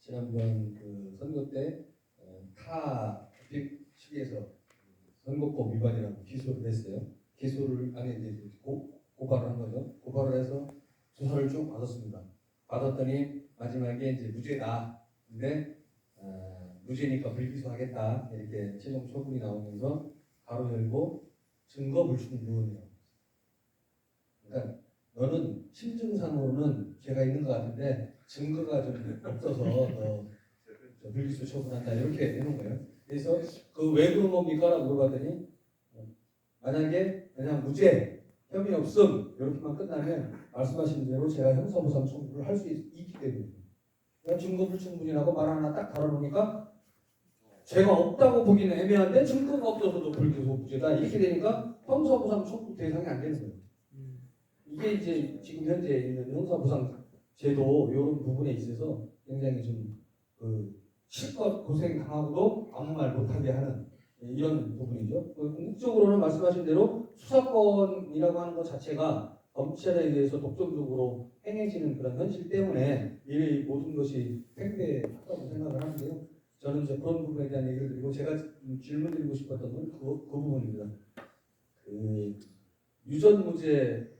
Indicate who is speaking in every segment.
Speaker 1: 지난번 그 선거 때 타 시기에서 선거법 위반이라고 기소를 했어요. 기소를 안에 이제 고발을 한 거죠. 고발을 해서 조사를 쭉 받았습니다. 받았더니 마지막에 이제 무죄다. 근데 무죄니까 불기소하겠다 이렇게 최종 처분이 나오면서 바로 열고 증거 불충 유언이라고. 그러니까 너는 심증상으로는 죄가 있는 것 같은데 증거가 좀 없어서 너 불기소 처분한다 이렇게 해놓은 거예요. 그래서 그 왜 그런 겁니까라고 물어봤더니 만약에 그냥 무죄 혐의 없음 이렇게만 끝나면 말씀하신 대로 제가 형사보상 청구를 할 수 있기 때문에 증거 불충분이라고 말 하나 딱 달아놓으니까 죄가 없다고 보기는 애매한데 증거가 없어서도 불기소 무죄다 이렇게 되니까 형사보상 청구 대상이 안 되는 거예요. 이게 이제 지금 현재 있는 형사보상 제도 이런 부분에 있어서 굉장히 좀 실컷 고생 당하고도 아무 말 못하게 하는 이런 부분이죠. 궁극적으로는 말씀하신 대로 수사권이라고 하는 것 자체가 검찰에 대해서 독점적으로 행해지는 그런 현실 때문에 이 모든 것이 팽배하다고 생각을 하는데요. 저는 이제 그런 부분에 대한 얘기를 드리고 제가 질문 드리고 싶었던 건 그 부분입니다. 유전무죄,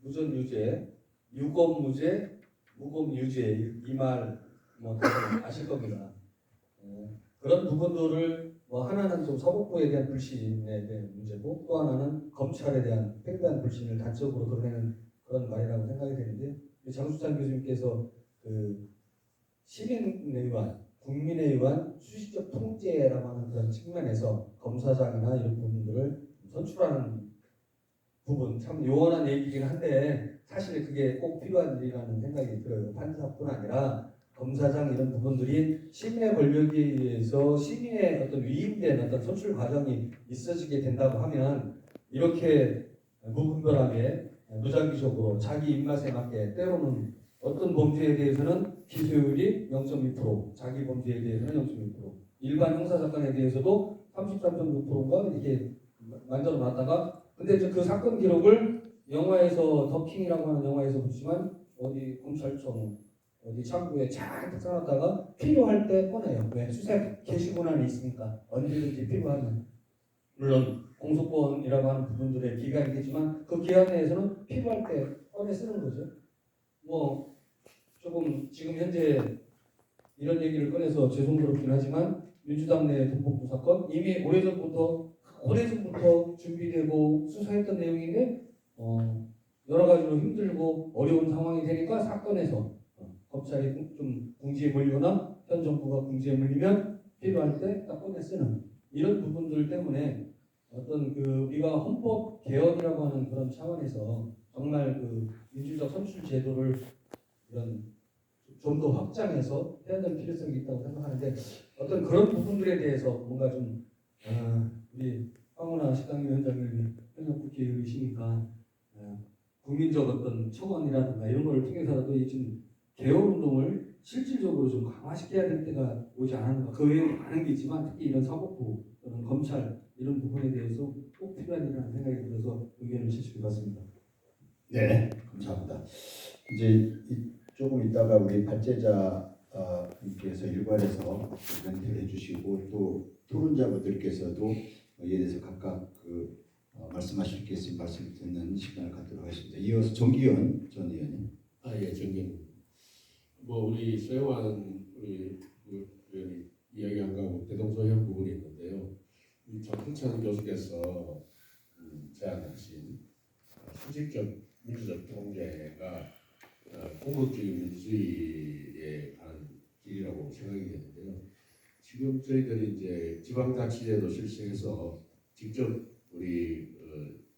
Speaker 1: 무전유죄, 유검무죄, 무검유죄 이 말 뭐 다들 아실 겁니다. 그런 부분들을 뭐 하나는 좀 사법부에 대한 불신에 대한 문제고 또 하나는 검찰에 대한 팽배한 불신을 단적으로 드러내는 그런 말이라고 생각이 되는데 장수찬 교수님께서 그 시민에 의한 국민에 의한 수시적 통제라고 하는 그런 측면에서 검사장이나 이런 부분들을 선출하는 부분 참 요원한 얘기긴 한데 사실 그게 꼭 필요한 일이라는 생각이 들어요. 판사뿐 아니라 검사장 이런 부분들이 시민의 권력에 의해서 시민의 어떤 위임된 어떤 선출 과정이 있어지게 된다고 하면 이렇게 무분별하게 무작위적으로 자기 입맛에 맞게 때로는 어떤 범죄에 대해서는 기소율이 0.2%, 자기 범죄에 대해서는 0.2%, 일반 형사사건에 대해서도 33.6%인가 이렇게 만들어 놨다가 근데 이제 그 사건 기록을 영화에서 더킹이라고 하는 영화에서 보지만 어디 검찰청 어디 창구에 잘 써놨다가 필요할 때 꺼내요. 왜? 수색 게시문안이 있으니까 언제든지 필요하면. 물론 공소권이라고 하는 부분들의 기간이겠지만 그 기간 내에서는 필요할 때 꺼내 쓰는 거죠. 뭐 조금 지금 현재 이런 얘기를 꺼내서 죄송스럽긴 하지만 민주당 내 돈봉투 사건 이미 오래전부터 준비되고 수사했던 내용인데 여러 가지로 힘들고 어려운 상황이 되니까 사건에서 검찰이 좀 궁지에 몰리거나 현 정부가 궁지에 몰리면 필요할 때 딱 꺼내 쓰는 이런 부분들 때문에 어떤 우리가 헌법 개헌이라고 하는 그런 차원에서 정말 민주적 선출 제도를 이런 좀 더 확장해서 해야 될 필요성이 있다고 생각하는데 어떤 그런 부분들에 대해서 뭔가 좀 우리 황운하 식당위원장님이 현역 국회의원이시니까 국민적 어떤 청원이라든가 이런 걸 통해서라도 좀 개헌 운동을 실질적으로 좀 강화시켜야 될 때가 오지 않았는가. 그 외에 많은 게 있지만 특히 이런 사법부 또는 검찰 이런 부분에 대해서 꼭 필요한 일이라는 생각이 들어서 의견을 제시해봤습니다.
Speaker 2: 네, 감사합니다. 이제 조금 있다가 우리 발제자 분께서 일괄해서 멘트를 해주시고 또 토론자분들께서도 이에 대해서 각각 말씀하실 게 있으면 말씀 듣는 시간을 갖도록 하겠습니다. 이어서 정기현 전 의원님.
Speaker 3: 예, 정기현. 우리 소영한 우리 의원이 이야기한 거하고 대동소이한 부분이 있는데요. 이 장풍찬 교수께서 제안하신 수직적 민주적 통제가 공급적인 민주주의에 관한 길이라고 생각이 되는데요. 지금 저희들이 이제 지방자치제도 실시해서 직접 우리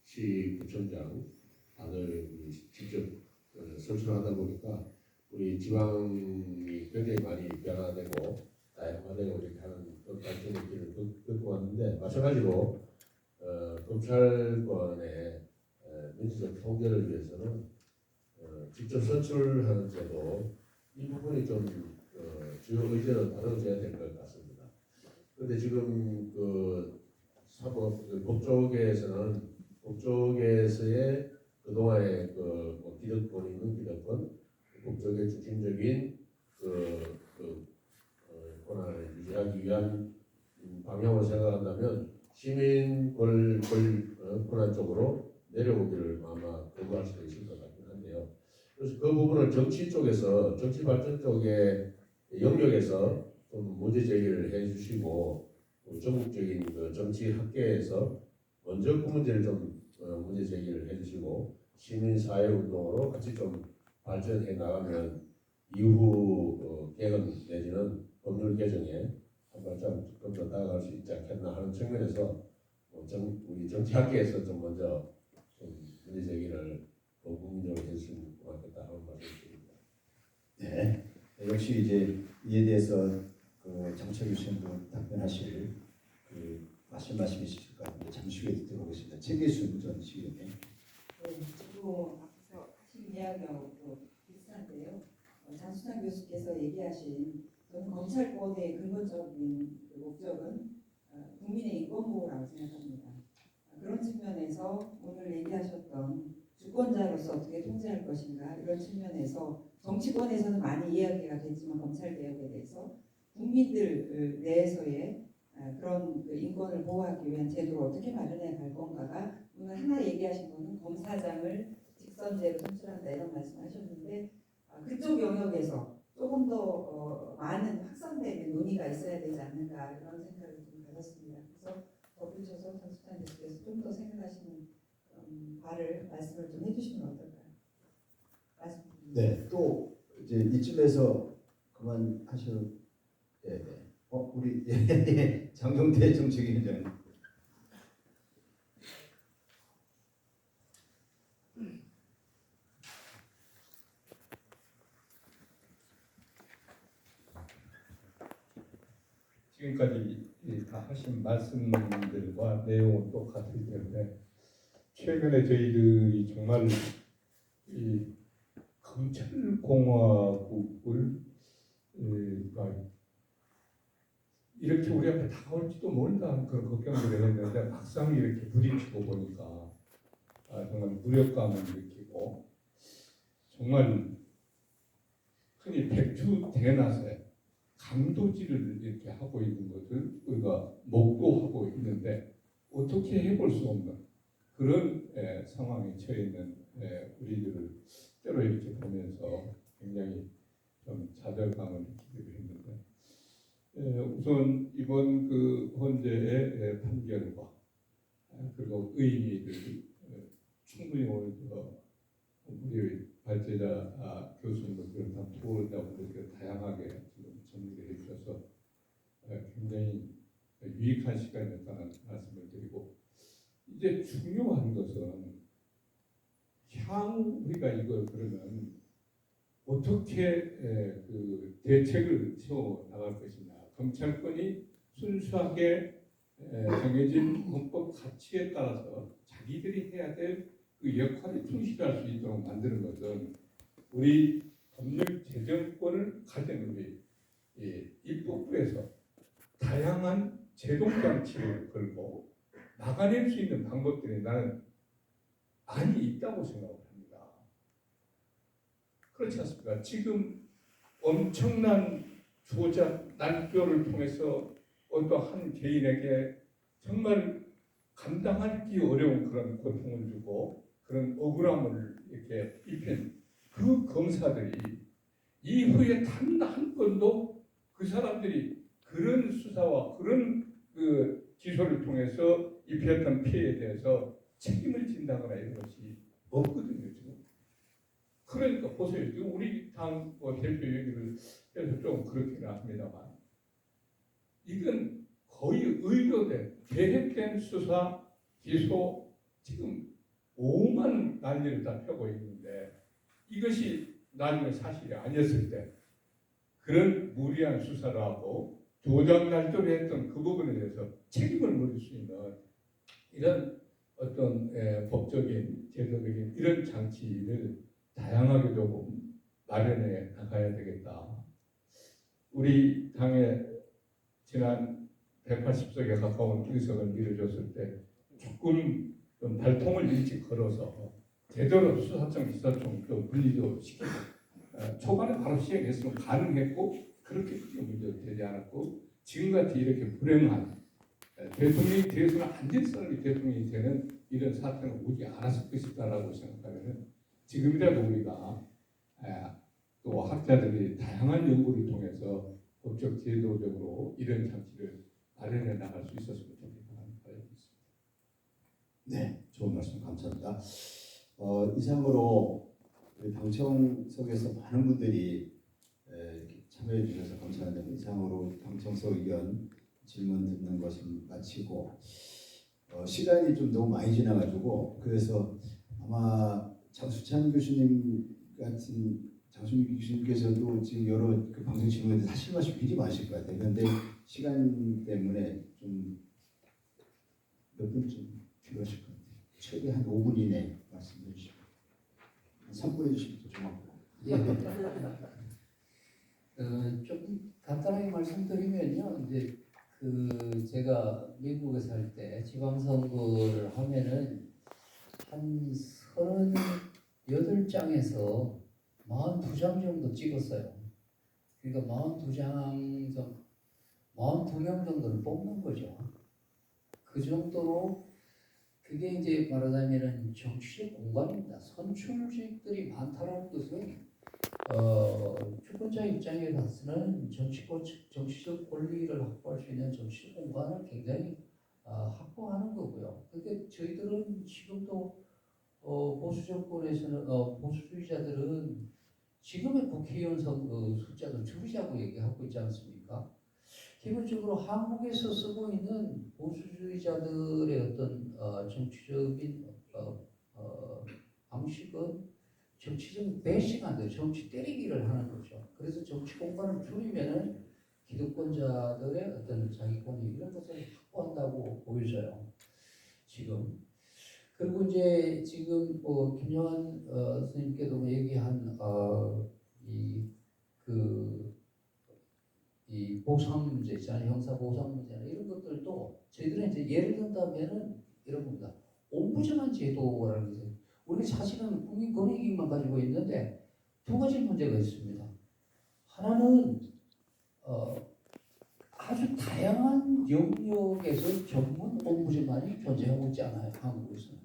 Speaker 3: 시구청장 단을 직접 선출하다 보니까 우리 지방이 굉장히 많이 변화되고 다양화되고 이렇게 하는 그런 발전의 길을 걷고 왔는데 마찬가지로 검찰권의 민주적 통제를 위해서는 직접 선출하는 제도 이 부분이 좀 주요 의제로 다뤄져야 될 것 같습니다. 그런데 지금 법조계에서의 그동안의 기득권 있는 기득권, 법조계 중심적인 하기 위한 방향으로 생각한다면 시민 권한 쪽으로 내려오기를 아마 거부할 수도 있을 것 같긴 한데요. 그래서 그 부분을 정치 쪽에서 정치 발전 쪽의 영역에서 좀 문제 제기를 해주시고 전국적인 그 정치 학계에서 먼저 그 문제를 좀 문제 제기를 해주시고 시민 사회 운동으로 같이 좀 발전해 나가면 이후 개헌 내지는 법률 개정에 한 발짝 좀 더 나아갈 수 있지 않겠나 하는 측면에서 우리 정치학계에서 좀 먼저 좀 문제 제기를 국민적으로 해주시면 고맙겠다 하는 말씀드립니다.
Speaker 2: 네. 역시 이제 이에 대해서 그 장철 교수님도 답변하실 그 말씀이 있으실 것 같은데 잠시 후에 듣도록 하겠습니다. 최계순 전 시의원님.
Speaker 4: 네, 저도 앞에서 하신 이야기하고 비슷한데요. 장수찬 교수께서 얘기하신 저는 검찰권의 근본적인 그 목적은 국민의 인권 보호라고 생각합니다. 그런 측면에서 오늘 얘기하셨던 주권자로서 어떻게 통제할 것인가 이런 측면에서 정치권에서는 많이 이야기가 됐지만 검찰 개혁에 대해서 국민들 내에서의 그런 그 인권을 보호하기 위한 제도를 어떻게 마련해 갈 건가가 오늘 하나 얘기하신 거는 검사장을 직선제로 선출한다 이런 말씀하셨는데 그쪽 영역에서 조금 더 많은 확산되는 논의가 있어야 되지 않는가 이런 생각을 좀 가졌습니다. 그래서 덧붙여서 장수찬 교수께서 좀 더 생각하시는 바를 말씀을 좀 해주시면 어떨까요? 말씀드립니다.
Speaker 2: 네. 또 이제 이쯤에서 그만하셔. 네. 우리 장경태 정책위원장님.
Speaker 5: 지금까지 다 하신 말씀들과 내용은 똑같기 때문에 최근에 저희들이 정말 이 검찰공화국을 이렇게 우리 앞에 다가올지도 모른다는 그런 걱정들을 했는데 막상 이렇게 부딪히고 보니까 정말 무력감을 느끼고 정말 흔히 백주 대낮에 강도질을 이렇게 하고 있는 것을 우리가 목도하고 있는데 어떻게 해볼 수 없는 그런 상황에 처해 있는 우리들을 때로 이렇게 보면서 굉장히 좀 좌절감을 느끼기도 했는데 우선 이번 그 헌재의 판결과 그리고 의미를 충분히 오늘 우리 발제자 교수님도 그렇다 토론자분들 다양하게 지금 정리를 해주셔서 굉장히 유익한 시간이었다는 말씀을 드리고 이제 중요한 것은 향후 우리가 이걸 그러면 어떻게 그 대책을 세워 나갈 것이냐 검찰권이 순수하게 정해진 헌법 가치에 따라서 자기들이 해야 될 그 역할에 충실할 수 있도록 만드는 것은 우리 법률 제정권을 가진 우리 입법부에서 다양한 제동 장치를 걸고 막아낼 수 있는 방법들이 나는 많이 있다고 생각을 합니다. 그렇지 않습니까? 지금 엄청난 조작, 난조를 통해서 어떠한 개인에게 정말 감당하기 어려운 그런 고통을 주고 그런 억울함을 이렇게 입힌 그 검사들이 이후에 단 한 건도 그 사람들이 그런 수사와 그런 그 기소를 통해서 입혔던 피해에 대해서 책임을 진다거나 이런 것이 없거든요 지금. 그러니까 보세요. 지금 우리 당 대표 얘기를 해서 좀 그렇긴 합니다만 이건 거의 의도된 계획된 수사 기소 지금 오만 난리를 다 펴고 있는데 이것이 나중에 사실이 아니었을 때 그런 무리한 수사를 하고 조작 날조를 했던 그 부분에 대해서 책임을 물을 수 있는 이런 어떤 법적인 제도적인 이런 장치를 다양하게 조금 마련해 나가야 되겠다. 우리 당의 지난 180석에 가까운 의석을 밀어줬을 때 조금 좀 발통을 일찍 걸어서 제대로 수사청, 기사청 좀 분리도 시키고 초반에 바로 시행했으면 가능했고 그렇게 크게 문제가 되지 않았고 지금같이 이렇게 불행한 대통령이 되어서는 안 될 사람이 대통령이 되는 이런 사태는 오지 않았을 것이다라고 생각하면 지금이라도 우리가 또 학자들이 다양한 연구를 통해서 법적 제도적으로 이런 장치를 마련해 나갈 수 있었으면 좋겠다는 바람이 있습니다.
Speaker 2: 네, 좋은 말씀 감사합니다. 이상으로 우리 방청석에서 많은 분들이 이렇게 참여해 주셔서 감사합니다. 이상으로 방청석 의견 질문 듣는 것은 마치고 시간이 좀 너무 많이 지나가지고 그래서 아마 장수찬 교수님 같은 장수민 교수님께서도 지금 여러 그 방송 질문에 하실 말씀 굉장히 많으실 것 같아요. 그런데 시간 때문에 좀 몇 분쯤 필요하실 것 같아요. 최대 한 5분 이내 말씀해 주시고 한 3분 해주시면 더 좋을 것 같아요.
Speaker 6: 예. 좀 간단하게 말씀드리면요. 이제 그 제가 미국에 살 때 지방선거를 하면은 한 38장에서 42장 정도 찍었어요. 그러니까 42명 정도를 뽑는 거죠. 그 정도로 그게 이제 말하자면은 정치적 공간입니다. 선출직들이 많다라는 것은 주권자 입장에 봐서는 정치적 권리를 확보할 수 있는 정치적 공간을 굉장히 확보하는 거고요. 근데 저희들은 지금도 보수 정권에서는 보수주의자들은 지금의 국회의원 숫자도 줄이자고 얘기하고 있지 않습니까? 기본적으로 한국에서 쓰고 있는 보수주의자들의 어떤 정치적인 방식은 정치적 배신이 안 돼요. 정치 때리기를 하는 거죠. 그래서 정치 공간을 줄이면은 기득권자들의 어떤 자기권이 이런 것을 확보한다고 보여져요. 지금. 그리고 이제 지금 김영환 선생님께도 얘기한 이 보상 문제 있잖아요. 형사 보상 문제나 이런 것들도 저희들은 이제 예를 든다면은 이런 겁니다. 옴부즈만 제도라는 게 우리가 사실은 국민권익위만 가지고 있는데 두 가지 문제가 있습니다. 하나는 아주 다양한 영역에서 전문 옴부즈만이 존재하고 있지 않아요. 한국에서는.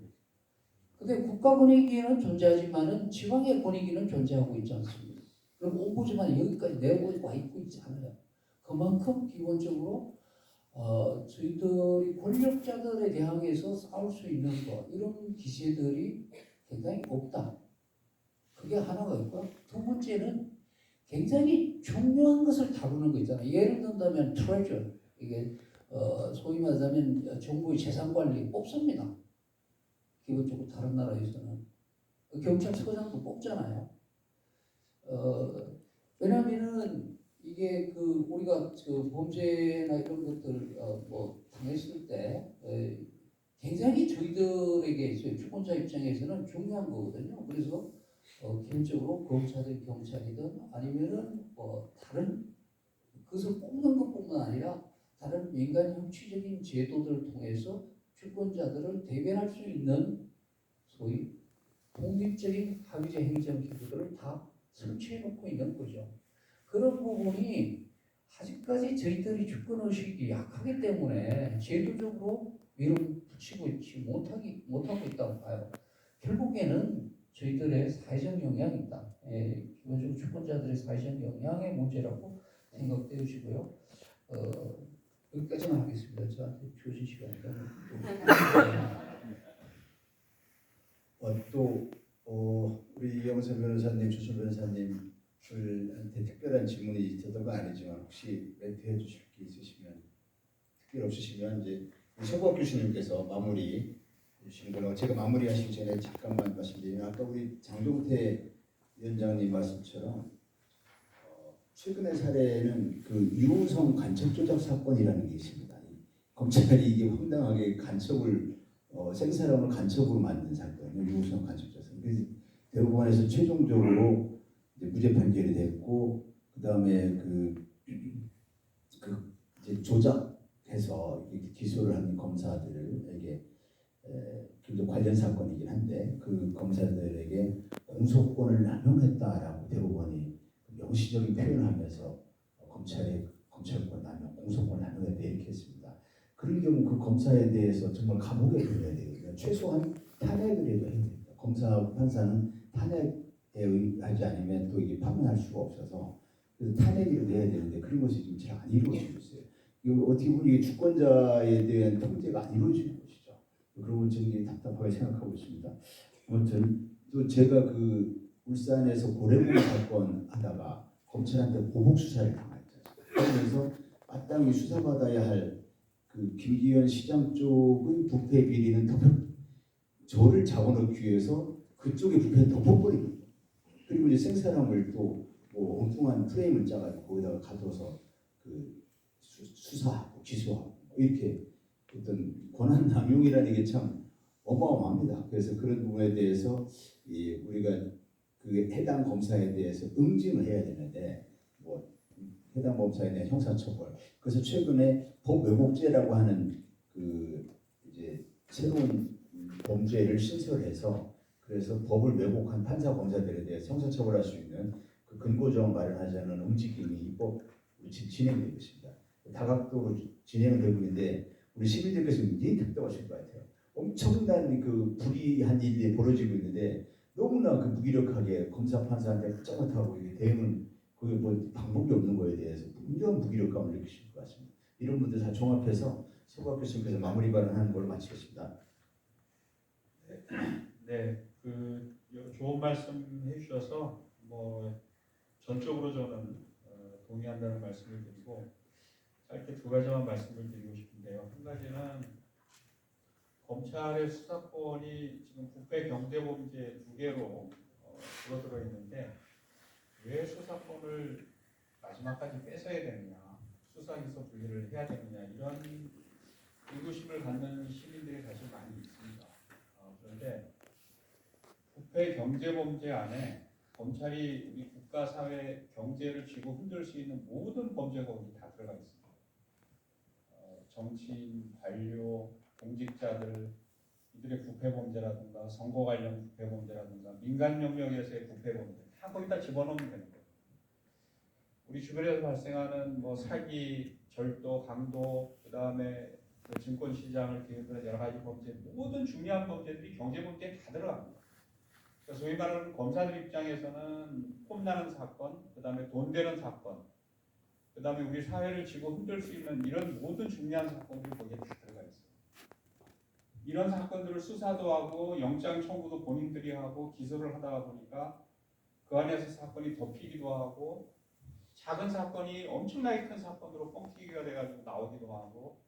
Speaker 6: 근데 국가권익위는 존재하지만은 지방의 권익위는 존재하고 있지 않습니다. 그럼 옴부즈만이 여기까지 내려와 있고 있지 않아요. 그만큼 기본적으로 저희들이 권력자들에 대항해서 싸울 수 있는 것 이런 기세들이 굉장히 없다. 그게 하나가 있고 두 번째는 굉장히 중요한 것을 다루는 거 있잖아요. 예를 든다면 트레저 이게 소위 말하자면 정부의 재산 관리 뽑습니다. 기본적으로 다른 나라에서는 경찰서장도 뽑잖아요. 왜냐하면은 이게 그 우리가 그 범죄나 이런 것들 뭐 당했을 때 굉장히 저희들에게 주권자 입장에서는 중요한 거거든요. 그래서 기본적으로 검찰이든 경찰이든 아니면은 다른 그것을 뽑는 것뿐만 아니라 다른 민간 형치적인 제도들을 통해서 주권자들을 대변할 수 있는 소위 독립적인 합의제 행정 기구들을 다 설치해 놓고 있는 거죠. 그런 부분이 아직까지 저희들이 주권의식이 약하기 때문에 제도적으로 밀어붙이고 있지 못하고 있다고 봐요. 결국에는 저희들의 사회적 영향이다. 기본적으로 주권자들의 사회적 영향의 문제라고 생각되시고요. 여기까지만 하겠습니다. 저한테 주어진 시간이니까.
Speaker 2: 우리 이영선 변호사님, 조준 변호사님들한테 특별한 질문이 있었던 건 아니지만 혹시 멘트해 주실 게 있으시면 특별 없으시면 이제 서부학 교수님께서 마무리 해주시는 걸로 제가 마무리하시기 전에 잠깐만 말씀드리면 아까 우리 장동태 위원장님 말씀처럼 최근의 사례는 그 유우성 간첩 조작 사건이라는 게 있습니다. 검찰이 이게 황당하게 간첩을 생사람을 간첩으로 만든 사건이에요. 유우성 간첩 조작. 그래서 대법원에서 최종적으로 이제 무죄 판결이 됐고 그 다음에 이제 조작해서 기소를 한 검사들에게 굉장히 관련 사건이긴 한데 그 검사들에게 공소권을 남용했다라고 대법원이 명시적인 표현을 하면서 검찰의 검찰권 남용 구속을 나눠야 돼 이렇게 했습니다. 그런 경우 그 검사에 대해서 정말 감옥에 보내야 되거든요. 최소한 탄핵을 해도 해야 됩니다. 검사하고 판사는 탄핵에 의하지 않으면 또 이게 파면할 수가 없어서 그래서 탄핵이라도 해야 되는데 그런 것이 지금 잘 안 이루어지고 있어요. 이거 어떻게 보면 이게 주권자에 대한 통제가 안 이루어지는 것이죠. 그런 저는 답답하게 생각하고 있습니다. 아무튼 또 제가 그 울산에서 고래고기 사건 하다가 검찰한테 보복 수사를 당했죠. 그러면서 마땅히 수사받아야 할 그 김기현 시장 쪽의 부패 비리는 저를 잡아넣기 위해서 그쪽의 부패를 덮어버립니다. 그리고 이제 생사람을 또 뭐 엉뚱한 프레임을 짜가지고 거기다가 가둬서 그 수사하고 기소하고 이렇게 어떤 권한 남용이라는 게 참 어마어마합니다. 그래서 그런 부분에 대해서 우리가 그 해당 검사에 대해서 응징을 해야 되는데 뭐 해당 검사에 대한 형사처벌. 그래서 최근에 법왜곡죄라고 하는 그 이제 새로운 범죄를 신설해서 그래서 법을 왜곡한 판사 검사들에 대해서 형사처벌할 수 있는 그 근거조항 마련하자는 움직임이 입법 지금 진행되고 있습니다. 다각도로 진행되고 있는데 우리 시민들께서 굉장히 답답하실 것 같아요. 엄청난 그 불이한 일이 벌어지고 있는데 너무나 그 무기력하게 검사 판사한테 붙잡아타고 이게 대응은 그게 뭐 방법이 없는 거에 대해서 굉장한 무기력감을 느끼실 것 같습니다. 이런 분들 다 종합해서 서구학 교수님께서 마무리 발언하는 걸로 마치겠습니다.
Speaker 7: 네, 그 좋은 말씀 해주셔서 뭐 전적으로 저는 동의한다는 말씀을 드리고 짧게 두 가지만 말씀을 드리고 싶은데요. 한 가지는 검찰의 수사권이 지금 부패 경제범죄 두 개로 줄어들어 있는데 왜 수사권을 마지막까지 뺏어야 되느냐, 수사기소 분리를 해야 되느냐 이런 의구심을 갖는 시민들이 사실 많이 있습니다. 그런데 부패 경제범죄 안에 검찰이 우리 국가 사회 경제를 쥐고 흔들 수 있는 모든 범죄가 거기 다 들어가 있습니다. 정치인, 관료, 공직자들 이들의 부패 범죄라든가 선거 관련 부패 범죄라든가 민간 영역에서의 부패 범죄 다 거기다 집어넣으면 되는 거예요. 우리 주변에서 발생하는 뭐 사기, 절도, 강도, 그 다음에 그 증권 시장을 비롯한 여러 가지 범죄, 모든 중요한 범죄들이 경제 범죄에 다 들어갑니다. 그래서 소위 말하는 검사들 입장에서는 폼나는 사건, 그 다음에 돈 되는 사건, 그 다음에 우리 사회를 쥐고 흔들 수 있는 이런 모든 중요한 사건들이 거기에 다 들어가 있어요. 이런 사건들을 수사도 하고 영장 청구도 본인들이 하고 기소를 하다가 보니까 그 안에서 사건이 덮이기도 하고 작은 사건이 엄청나게 큰 사건으로 뻥튀기가 돼가지고 나오기도 하고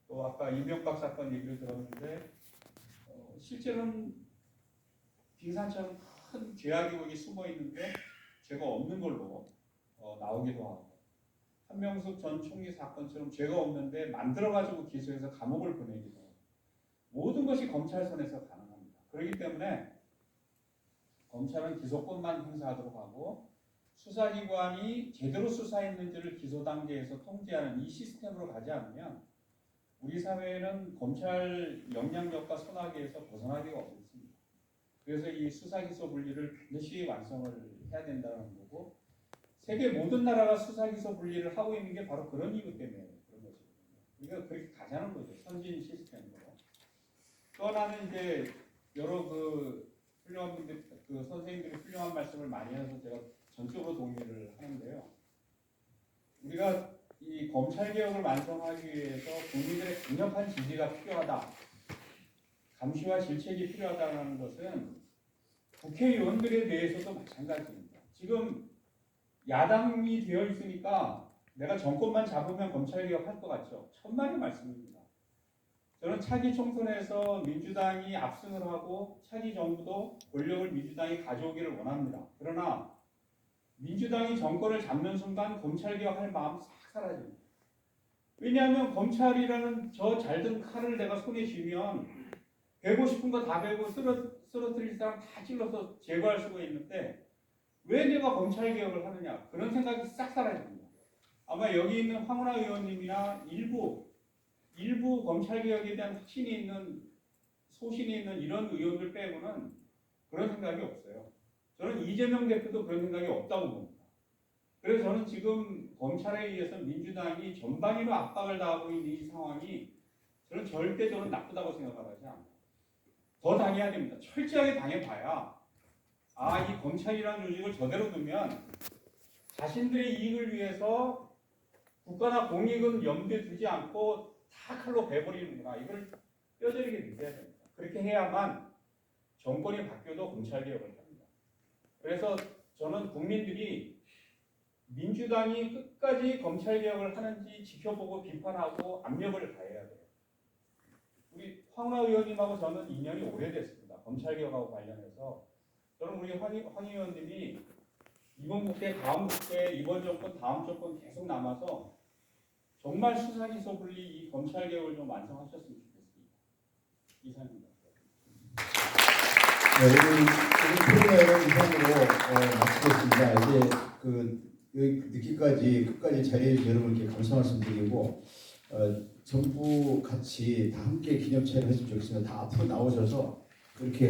Speaker 7: 또 아까 이명박 사건 얘기를 들었는데 실제로는 빙산처럼 큰 죄악이 거기 숨어 있는데 죄가 없는 걸로 나오기도 하고 한명숙 전 총리 사건처럼 죄가 없는데 만들어가지고 기소해서 감옥을 보내기도 하고 모든 것이 검찰 손에서 가능합니다. 그렇기 때문에 검찰은 기소권만 행사하도록 하고 수사기관이 제대로 수사했는지를 기소 단계에서 통제하는 이 시스템으로 가지 않으면 우리 사회는 검찰 영향력과 손아귀에서 벗어나기가 어렵습니다. 그래서 이 수사기소 분리를 반드시 완성을 해야 된다는 거고 세계 모든 나라가 수사기소 분리를 하고 있는 게 바로 그런 이유 때문에 그런 것이거든요. 우리가 그렇게 가자는 거죠. 선진 시스템으로. 또 하나는 이제 여러 그 훌륭한 분들, 그 선생님들이 훌륭한 말씀을 많이 해서 제가 전적으로 동의를 하는데요. 우리가 이 검찰 개혁을 완성하기 위해서 국민들의 강력한 지지가 필요하다. 감시와 질책이 필요하다는 것은 국회의원들에 대해서도 마찬가지입니다. 지금 야당이 되어 있으니까 내가 정권만 잡으면 검찰 개혁할 것 같죠. 천만의 말씀입니다. 저는 차기 총선에서 민주당이 압승을 하고 차기 정부도 권력을 민주당이 가져오기를 원합니다. 그러나 민주당이 정권을 잡는 순간 검찰 개혁할 마음 싹 사라집니다. 왜냐하면 검찰이라는 저 잘든 칼을 내가 손에 쥐면 베고 싶은 거 다 베고 쓰러뜨릴 사람 다 찔러서 제거할 수가 있는데 왜 내가 검찰 개혁을 하느냐 그런 생각이 싹 사라집니다. 아마 여기 있는 황운하 의원님이나 일부 검찰 개혁에 대한 확신이 있는 소신이 있는 이런 의원들 빼고는 그런 생각이 없어요. 저는 이재명 대표도 그런 생각이 없다고 봅니다. 그래서 저는 지금 검찰에 의해서 민주당이 전방위로 압박을 당하고 있는 이 상황이 저는 절대적으로 나쁘다고 생각하지 않아요. 더 당해야 됩니다. 철저하게 당해봐야 이 검찰이라는 조직을 저대로 두면 자신들의 이익을 위해서 국가나 공익은 염두에 두지 않고 다 칼로 베버리는구나. 이걸 뼈저리게 느껴야 됩니다. 그렇게 해야만 정권이 바뀌어도 검찰개혁을 합니다. 그래서 저는 국민들이 민주당이 끝까지 검찰개혁을 하는지 지켜보고 비판하고 압력을 가해야 돼요. 우리 황 의원님하고 저는 인연이 오래됐습니다. 검찰개혁하고 관련해서. 저는 우리 황 의원님이 이번 국회, 다음 국회, 이번 정권, 다음 정권 계속 남아서 정말 수사기소 분리 이 검찰개혁을 좀 완성하셨으면 좋겠습니다. 이상입니다.
Speaker 2: 네, 오늘 프로그램은 이상으로 마치겠습니다. 이제 여기 늦게까지 끝까지 자리해 주셔서 여러분 이렇게 감사 말씀드리고 전부 같이 다 함께 기념체를 했으면 좋겠습니다. 다 앞으로 나오셔서 이렇게